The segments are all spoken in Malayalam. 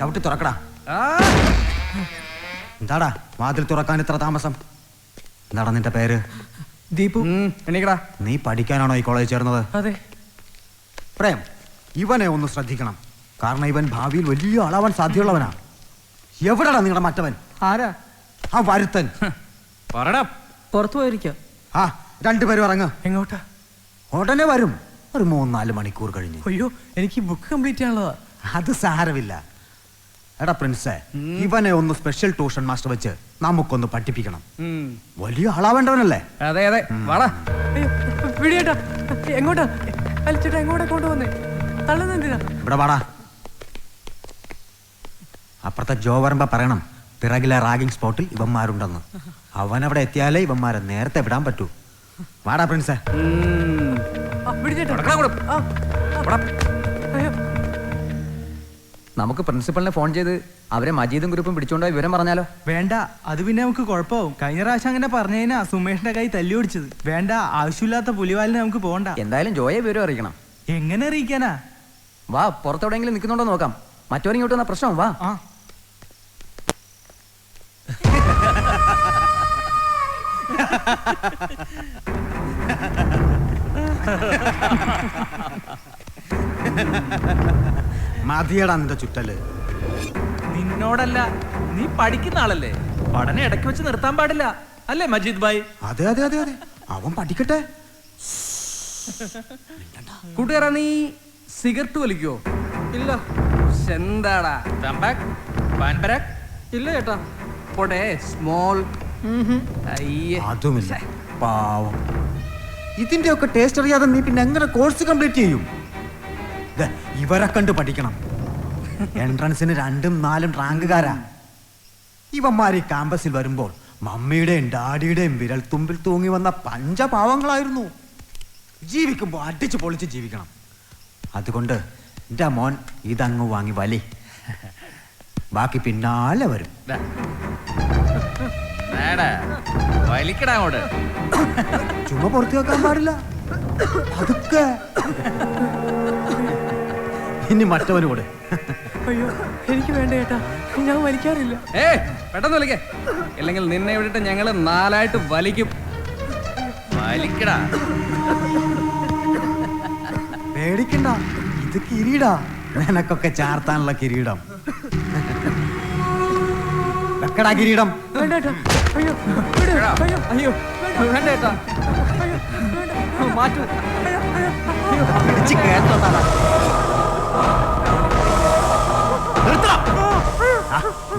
ചവിട്ടി തുറക്കടാ. എന്താടാ വാതിൽ തുറക്കാൻ ഇത്ര താമസം? എന്താടാ നിന്റെ പേര്? ദീപു. എണീക്കടാ. നീ പഠിക്കാനാണോ ഈ കോളേജ് ചേർന്നത്? അതെ. പ്രേം, ഇവനെ ഒന്ന് ശ്രദ്ധിക്കണം. കാരണം ഇവൻ ഭാവിയിൽ വലിയ ആളാവാൻ സാധ്യതയുള്ളവനാ. എവിടെടാ നിങ്ങളുടെ മറ്റവൻ? ആരാ? ആ വരുത്തൻ. പുറത്തു പോയിരിക്കാം. ആ രണ്ടുപേരും ഇറങ്ങ. എങ്ങോട്ടാ? ഉടനെ വരും, ഒരു 3-4 മണിക്കൂർ കഴിഞ്ഞ്. അയ്യോ, എനിക്ക് ബുക്ക് കംപ്ലീറ്റ് ചെയ്യാനുള്ളതാ. അത് സാരമില്ല. എടാ പ്രിൻസേ, ഇവനെ ഒന്ന് സ്പെഷ്യൽ ട്യൂഷൻ മാസ്റ്റർ വെച്ച് നമുക്കൊന്ന് പഠിപ്പിക്കണം. വലിയ ആളാവേണ്ടവനല്ലേ? അതെ അതെ. വാടാ. വിടിയേട്ടാ. എങ്ങോട്ടാ? അലിച്ചേട്ടാ, എങ്ങോട്ടാ കൊണ്ടുവന്നേ? തള്ളുന്നെന്തിനാ? ഇവിടെ വാടാ. അപ്പുറത്തെ ജോ വരുമ്പോ പറയണം പിറകിലെ റാഗിംഗ് സ്പോട്ടിൽ ഇവന്മാരുണ്ടെന്ന്. അവൻ അവിടെ എത്തിയാലേ ഇവന്മാരെ നേരത്തെ വിടാൻ പറ്റൂ. വാടാ പ്രിൻസേ. നമുക്ക് പ്രിൻസിപ്പലിനെ ഫോൺ ചെയ്ത് അവരെ മജീദും ഗ്രൂപ്പും പിടിച്ചോണ്ടോ വിവരം പറഞ്ഞാലോ? വേണ്ട, അത് പിന്നെ നമുക്ക് കുഴപ്പമാവും. കഴിഞ്ഞ പ്രാവശ്യം അങ്ങനെ പറഞ്ഞതിനാ സുമേഷിന്റെ കൈ തല്ലി ഓടിച്ചത്. വേണ്ട, ആവശ്യമില്ലാത്ത പുലിവാലിന് നമുക്ക് പോകണ്ട. എന്തായാലും ജോയെ വിവരം അറിയിക്കണം. എങ്ങനെ അറിയിക്കാനാ? വാ, പുറത്തെവിടെയെങ്കിലും നിൽക്കുന്നുണ്ടോ നോക്കാം. മറ്റവരിങ്ങോട്ട് വന്ന പ്രശ്നം. വാ. മതിയടാ നിന്റെ ചുറ്റല്. നിന്നോടല്ല, നീ പഠിക്കുന്ന ആളല്ലേ. പഠനം ഇടയ്ക്ക് വെച്ച് നിർത്താൻ പാടില്ല അല്ലേ മജീദ് ഭായ്? അതെ അതെ അതെ അതെ, അവൻ പഠിക്കട്ടെ. കൂട്ടുകാരാ, നീ സിഗരറ്റ് വലിക്കോ? ഇല്ല. എന്താടാ? ഇല്ല ചേട്ടാ. പോട്ടെ, സ്മോൾ. അതുമില്ല. പാവം. ഇതിന്റെ ഒക്കെ ടേസ്റ്റ് അറിയാതെ നീ പിന്നെ എങ്ങനെ കോഴ്സ് കംപ്ലീറ്റ് ചെയ്യും? ഇവരെ കണ്ട് പഠിക്കണം. എൻട്രൻസിന് 2ഉം 4ഉം റാങ്കുകാരാ. ഇവന്മാർ ഈ ക്യാമ്പസിൽ വരുമ്പോൾ മമ്മിയുടെയും ഡാഡിയുടെയും വിരൽ തുമ്പിൽ തൂങ്ങി വന്ന പഞ്ചപാവങ്ങളായിരുന്നു. ജീവിക്കുമ്പോൾ അടിച്ചു പൊളിച്ച് ജീവിക്കണം. അതുകൊണ്ട് എൻ്റെ മോൻ ഇതങ്ങ് വാങ്ങി വലി. ബാക്കി പിന്നാലെ വരും. ചുമ്മാ പുറത്തു വെക്കാൻ പാടില്ല. അതൊക്കെ ഇനി മറ്റവനോട്. അയ്യോ, എനിക്ക് വേണ്ട ചേട്ടാ, ഞാൻ വലിക്കാറില്ല. പെട്ടെന്ന് വലിക്കേ, അല്ലെങ്കിൽ നിന്നെ വിട്ടിട്ട് ഞങ്ങള് 4ആയിട്ട് വലിക്കും. വലിക്കടാ. പേടിക്കണ്ട, ഇത് കിരീടാ. നിനക്കൊക്കെ ചാർത്താനുള്ള കിരീടം. വെക്കടാ കിരീടം. വേണ്ട ചേട്ടാ. അയ്യോ, അയ്യോ, അയ്യോ, വേണ്ട ചേട്ടാ. മാറ്റൂ. പിടിച്ച് കേട്ടോട്ടാ.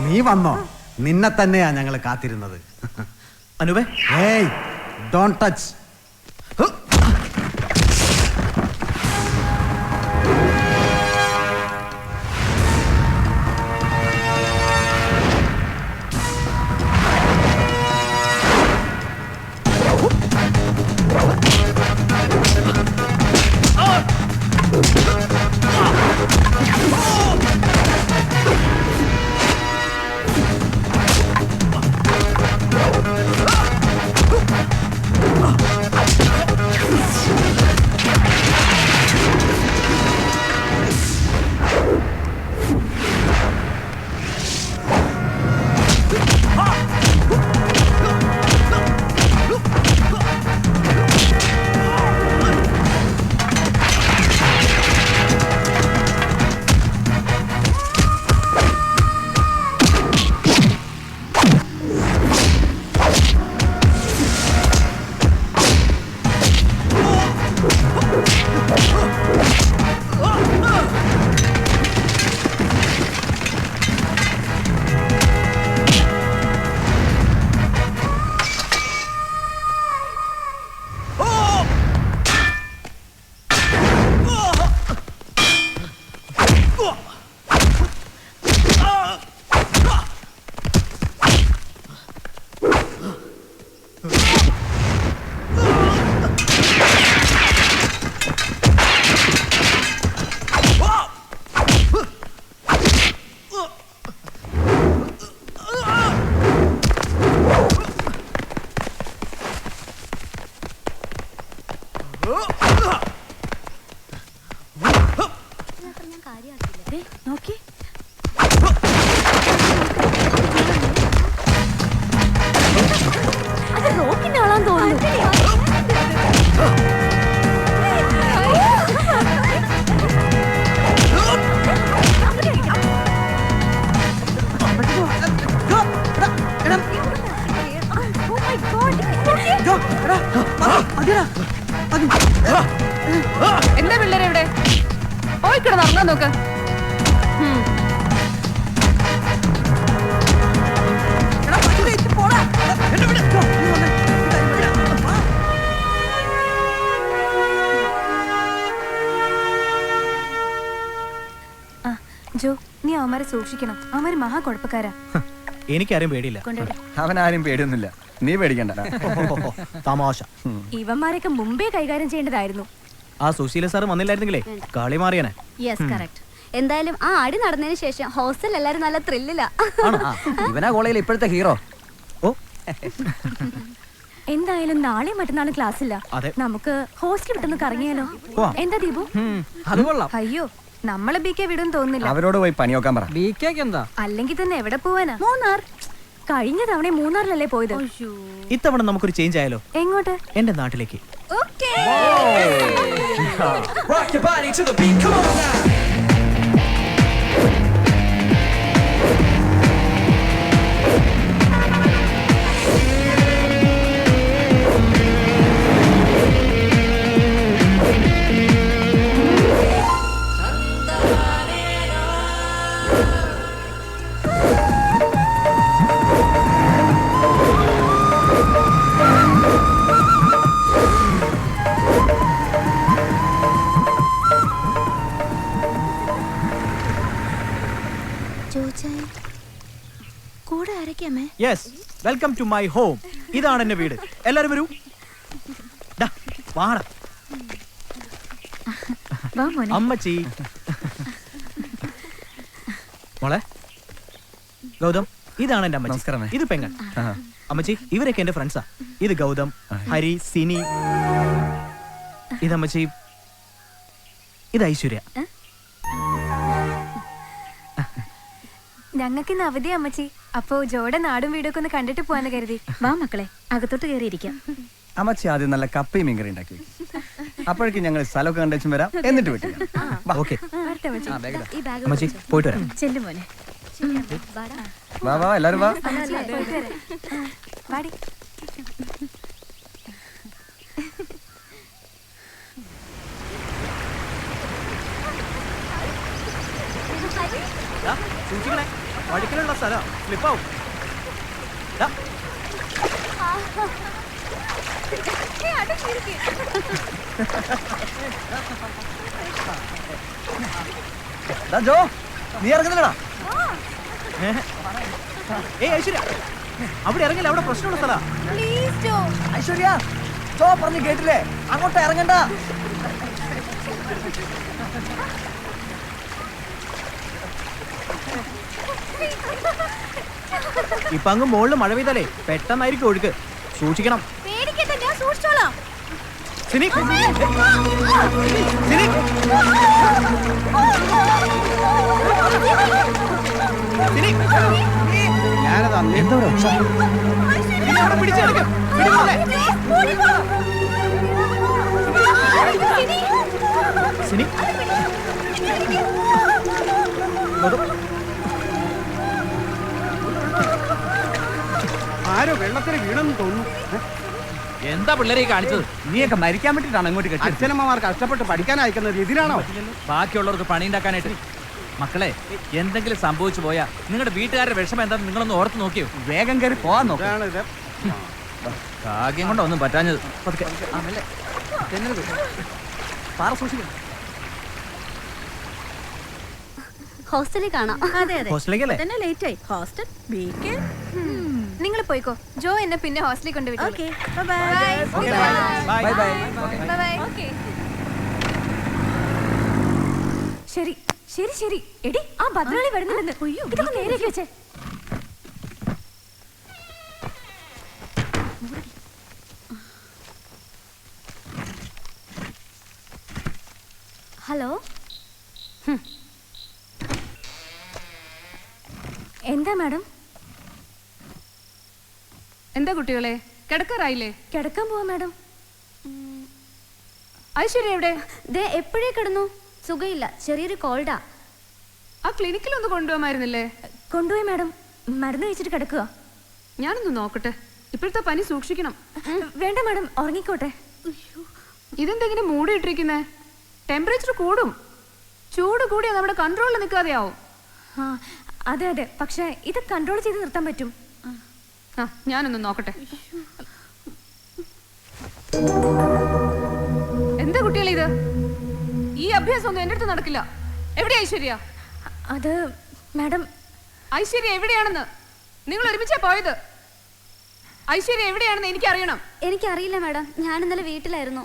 നീ വന്നോ? നിന്നെ തന്നെയാ ഞങ്ങൾ കാത്തിരുന്നത്. അനുവേ, ഏയ്, ഡോണ്ട് ടച്ച്. ഞാൻ കാര്യമാക്കില്ല. നോക്കി തോന്നുന്നു. എന്താ പിള്ളേരെ ഇവിടെ പോയിക്കിട നടന്നാ നോക്ക്. ജോ, നീ അവന്മാരെ സൂക്ഷിക്കണം. അവന്മാര് മഹാ കുഴപ്പക്കാരാ. എനിക്കാരും പേടിയില്ല. അവനാരും പേടിയൊന്നുമില്ല, നീ പേടിക്കണ്ട. തമാശ. ഇവന്മാരൊക്കെ മുമ്പേ കൈകാര്യം ചെയ്യേണ്ടതായിരുന്നു. ആ സുശീല സാർ വന്നില്ലായിരുന്നെങ്കിലേ കളി മാറിയാനെ. Yes correct. എന്തായാലും ആ അടി നടന്നതിന് ശേഷം ഹോസ്റ്റൽ എല്ലാരും നല്ല ത്രില്ലില്ല. ഇവനാ കോളേജിൽ ഇപ്പോഴത്തെ ഹീറോ. ഓ, എന്തായാലും നാളെ മറ്റന്നാളും ക്ലാസ് ഇല്ല. അതെ. നമുക്ക് ഹോസ്റ്റൽ വിട്ടൊന്ന് കറങ്ങിയാലോ? എന്താ ദീപു? അത് കൊള്ളാം. അയ്യോ, നമ്മളെ ബി കെ വിടും തോന്നുന്നില്ല. അവരോട് പോയി പണി നോക്കാൻ പറ. എന്താ അല്ലെങ്കിൽ തന്നെ എവിടെ പോവാനാ? മൂന്നാർ. കഴിഞ്ഞ തവണ മൂന്നാറിലല്ലേ പോയത്? ഇത്തവണ നമുക്കൊരു ചേഞ്ച് ആയാലോ? എങ്ങോട്ട്? എന്റെ നാട്ടിലേക്ക്. ഓക്കേ. കൂടെ ആരൊക്കെയാമേ? Yes, welcome to my home. ഇതാണ് എന്റെ വീട്. എല്ലാരും വരൂ. വാടാ അമ്മച്ചി. മോളെ ഗൗതം, ഇതാണ് എന്റെ അമ്മച്ചി. നമസ്കാരം. ഇത് പെങ്ങൾ. അമ്മച്ചി, ഇവരൊക്കെ എന്റെ ഫ്രണ്ട്സാ. ഇത് ഗൗതം, ഹരി, സിനി. ഇതമ്മച്ചി, ഇത് ഐശ്വര്യ. ഞങ്ങൾക്ക് ഇന്ന് അവധി അമ്മച്ചി. അപ്പോ ജോടെ നാടും വീടൊക്കെ ഒന്ന് കണ്ടിട്ട് പോവാന്ന് കരുതി. വാ മക്കളെ, അകത്തോട്ട് കയറിയിരിക്കാം. അമ്മച്ചി ആദ്യം നല്ല കപ്പയും മീൻകറി ഉണ്ടാക്കി. അപ്പോഴേക്കും ഞങ്ങൾ സ്ഥലമൊക്കെ കണ്ടു വരാം, എന്നിട്ട് വിട്ടു. ഓക്കെ ഈ ബാഗ് അമ്മച്ചി, പോയിട്ട് വരാം. ചെല്ലു മോനെ. വാ വാ, എല്ലാരും വാ. പോയിട്ട് വരാം. വാടി. സൂക്ഷിക്കണേ, വഴിക്കലുള്ള സ്ഥലം സ്ലിപ്പാവും. ജോ, നീ ഇറങ്ങുന്നില്ലടാ. ഏയ് ഐശ്വര്യ, അവിടെ ഇറങ്ങില്ല. അവിടെ പ്രശ്നമുള്ള സ്ഥലാ. ഐശ്വര്യ, ജോ പറഞ്ഞു കേട്ടില്ലേ? അങ്ങോട്ട് ഇറങ്ങണ്ട. ഇപ്പൊ അങ്ങ് മുകളിൽ മഴ പെയ്താലേ പെട്ടെന്നായിരിക്കും ഒഴുക്ക്. സൂക്ഷിക്കണം. പേടിക്കണ്ട, ഞാൻ സൂക്ഷിച്ചോളാം. സിനി, സിനി. സിനി. എന്താ ഒരു ഒച്ച? സിനി, അവിടെ പിടിച്ചെടുക്ക്. പിടിക്കോളെ. സിനി. ആരോ വെള്ളത്തിന് വീണെന്ന് തോന്നുന്നു. എന്താ പിള്ളേരെ കാണിച്ചത്? നീയൊക്കെ മരിക്കാൻ വേണ്ടിട്ടാണ് ഇങ്ങോട്ട് കെട്ടി. അച്ഛനമ്മമാർ കഷ്ടപ്പെട്ട് പഠിക്കാൻ അയക്കുന്നത് ഇതിനാണോ? ബാക്കിയുള്ളവർക്ക് പണി ഉണ്ടാക്കാനായിട്ട്. മക്കളെ, എന്തെങ്കിലും സംഭവിച്ചു പോയാ നിങ്ങളുടെ വീട്ടുകാരുടെ വിഷമം എന്താണെന്ന് നിങ്ങളൊന്ന് ഓർത്ത് നോക്കിയോ? വേഗം കയറി പോവാൻ നോക്കാം. ഇതാണിത്. ഭാഗ്യം കൊണ്ടോ ഒന്നും പറ്റാഞ്ഞത്. പാറ സൂക്ഷിക്കണം. ഹോസ്റ്റലിൽ കാണാം. അതെ അതെ. ഹോസ്റ്റലിലേക്കല്ലേ? തന്നെ ലേറ്റ് ആയി. ഹോസ്റ്റൽ ബികെ. നിങ്ങൾ പോയിക്കോ. ജോ എന്നെ പിന്നെ ഹോസ്റ്റലിൽ കൊണ്ടുവിട്ടു. Okay, bye bye. Bye bye. Bye bye. Okay. ശരി ശരി ശരി. എടി, ആ ഭദ്രളി വരുന്നുണ്ടെന്ന്. ഇതൊക്കെ നേരേക്ക് വെച്ചേ. ഹലോ, എന്താ മാഡം? എന്താ കുട്ടികളെ, കിടക്കാറായില്ലേ? കിടക്കാൻ പോവാ മാഡം. ഐശ്വര്യ എവിടെ? ദേ എപ്പോഴേ കിടന്നു. സുഖമില്ല, ചെറിയൊരു കോൾഡാ. ആ ക്ലിനിക്കിലൊന്ന് കൊണ്ടുപോകാമായിരുന്നില്ലേ? കൊണ്ടുപോയി മാഡം. മരുന്ന് കഴിച്ചിട്ട് കിടക്കുക. ഞാനൊന്ന് നോക്കട്ടെ. ഇപ്പോഴത്തെ പനി സൂക്ഷിക്കണം. വേണ്ട മാഡം, ഉറങ്ങിക്കോട്ടെ. ഇതെന്തെങ്കിലും മൂടിയിട്ടിരിക്കുന്നേ? ടെമ്പറേച്ചർ കൂടും. ചൂട് കൂടിയാ നമ്മുടെ കൺട്രോളിൽ നിൽക്കാതെയാവും. ആ അതെ അതെ, പക്ഷെ ഇത് കൺട്രോൾ ചെയ്ത് നിർത്താൻ പറ്റും. ആ ഞാനൊന്ന് നോക്കട്ടെ. എന്താ കുട്ടികളെ ഇത്? ഈ അഭ്യാസം ഒന്നും എന്റെ അടുത്ത് നടക്കില്ല. എവിടെ ഐശ്വര്യ? അത് മാഡം, ഐശ്വര്യ എവിടെയാണെന്ന്? നിങ്ങൾ ഒരുമിച്ചാ പോയത്. ഐശ്വര്യ എവിടെയാണെന്ന് എനിക്കറിയണം. എനിക്കറിയില്ല മാഡം, ഞാൻ ഇന്നലെ വീട്ടിലായിരുന്നു.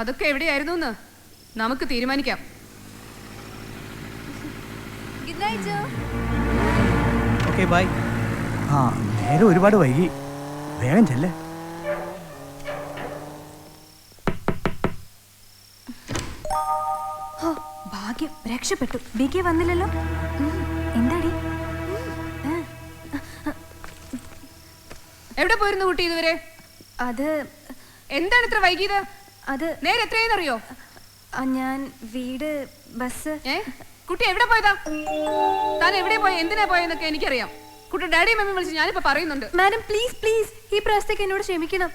അതൊക്കെ എവിടെയായിരുന്നു എന്ന് നമുക്ക് തീരുമാനിക്കാം. Good night Jo. Okay bye. ആ നേരെ ഒരുപാട് വൈകി, വേഗം ചെല്ലേ. ഭാഗ്യം, രക്ഷപ്പെട്ടു. ബികെ വന്നില്ലല്ലോ. എന്താടി? എവിടെ പോയിരുന്നു കുട്ടി ഇതുവരെ? അത് എന്താണ് ഇത്ര വൈകിയത്? അത് നേരെ എത്രയെന്നറിയോ? ഞാൻ വീട് ബസ്. കുട്ടി എവിടെ പോയതാ? താൻ എവിടെ പോയ, എന്തിനാ പോയെന്നൊക്കെ എനിക്കറിയാം. കുട്ടി ഡാഡിയും മമ്മിയും വിളിച്ച് ഞാനിപ്പോ പറയുന്നുണ്ട്. മാഡം പ്ലീസ് പ്ലീസ്, ഈ പ്രാവശ്യത്തേക്ക് എന്നോട് ക്ഷമിക്കണം.